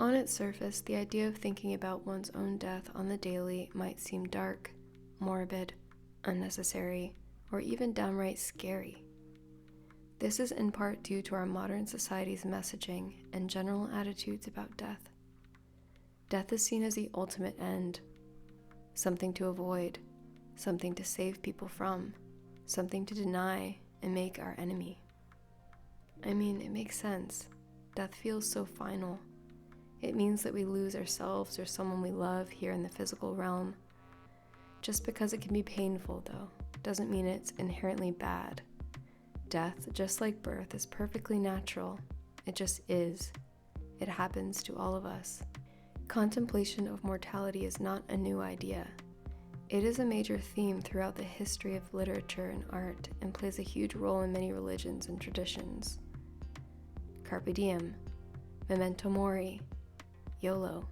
On its surface, the idea of thinking about one's own death on the daily might seem dark, morbid, unnecessary, or even downright scary. This is in part due to our modern society's messaging and general attitudes about death. Death is seen as the ultimate end, something to avoid, something to save people from, something to deny and make our enemy. I mean, it makes sense. Death feels so final. It means that we lose ourselves or someone we love here in the physical realm. Just because it can be painful, though, doesn't mean it's inherently bad. Death, just like birth, is perfectly natural. It just is. It happens to all of us. Contemplation of mortality is not a new idea. It is a major theme throughout the history of literature and art and plays a huge role in many religions and traditions. Carpe diem, memento mori, YOLO.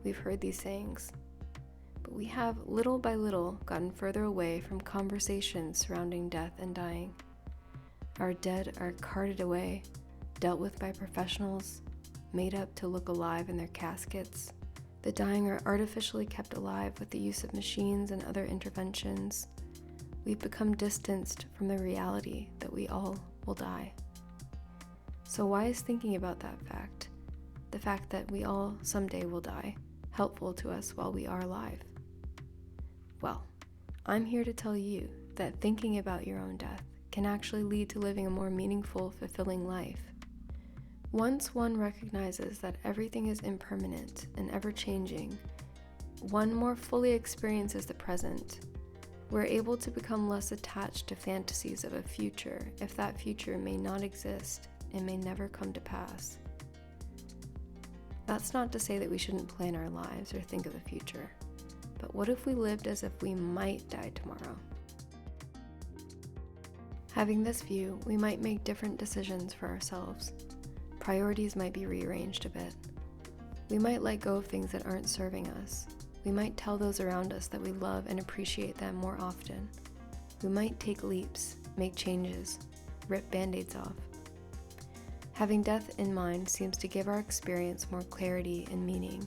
We've heard these sayings. But we have, little by little, gotten further away from conversations surrounding death and dying. Our dead are carted away, dealt with by professionals, made up to look alive in their caskets. The dying are artificially kept alive with the use of machines and other interventions. We've become distanced from the reality that we all will die. So why is thinking about that fact, the fact that we all someday will die, helpful to us while we are alive? Well, I'm here to tell you that thinking about your own death can actually lead to living a more meaningful, fulfilling life. Once one recognizes that everything is impermanent and ever-changing, one more fully experiences the present. We're able to become less attached to fantasies of a future if that future may not exist and may never come to pass. That's not to say that we shouldn't plan our lives or think of the future, but what if we lived as if we might die tomorrow? Having this view, we might make different decisions for ourselves. Priorities might be rearranged a bit. We might let go of things that aren't serving us. We might tell those around us that we love and appreciate them more often. We might take leaps, make changes, rip band-aids off. Having death in mind seems to give our experience more clarity and meaning.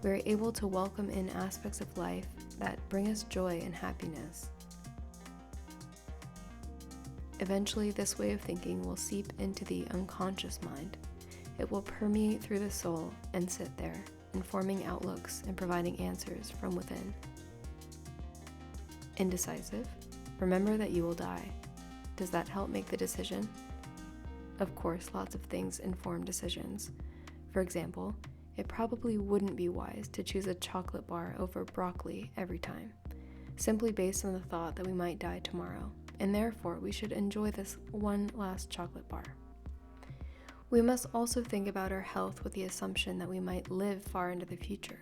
We are able to welcome in aspects of life that bring us joy and happiness. Eventually, this way of thinking will seep into the unconscious mind. It will permeate through the soul and sit there, informing outlooks and providing answers from within. Indecisive? Remember that you will die. Does that help make the decision? Of course, lots of things inform decisions. For example, it probably wouldn't be wise to choose a chocolate bar over broccoli every time, simply based on the thought that we might die tomorrow, and therefore we should enjoy this one last chocolate bar. We must also think about our health with the assumption that we might live far into the future.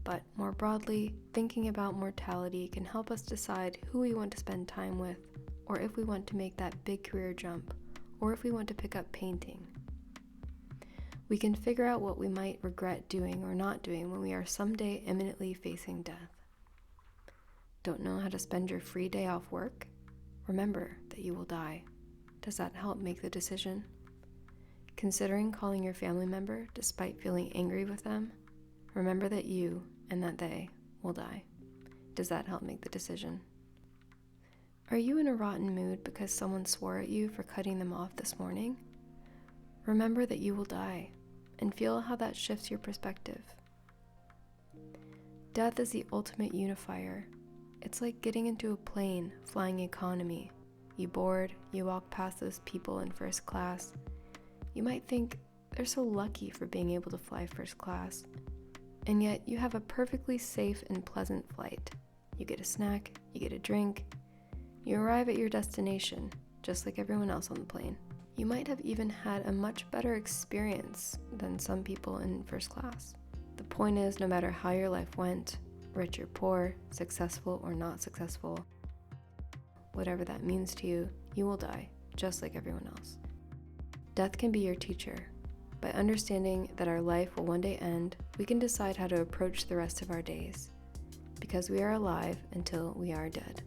But more broadly, thinking about mortality can help us decide who we want to spend time with, or if we want to make that big career jump, or if we want to pick up painting. We can figure out what we might regret doing or not doing when we are someday imminently facing death. Don't know how to spend your free day off work? Remember that you will die. Does that help make the decision? Considering calling your family member despite feeling angry with them? Remember that you and that they will die. Does that help make the decision? Are you in a rotten mood because someone swore at you for cutting them off this morning? Remember that you will die, and feel how that shifts your perspective. Death is the ultimate unifier. It's like getting into a plane, flying economy. You board, you walk past those people in first class. You might think, they're so lucky for being able to fly first class. And yet you have a perfectly safe and pleasant flight. You get a snack, you get a drink. You arrive at your destination, just like everyone else on the plane. You might have even had a much better experience than some people in first class. The point is, no matter how your life went, rich or poor, successful or not successful, whatever that means to you, you will die, just like everyone else. Death can be your teacher. By understanding that our life will one day end, we can decide how to approach the rest of our days, because we are alive until we are dead.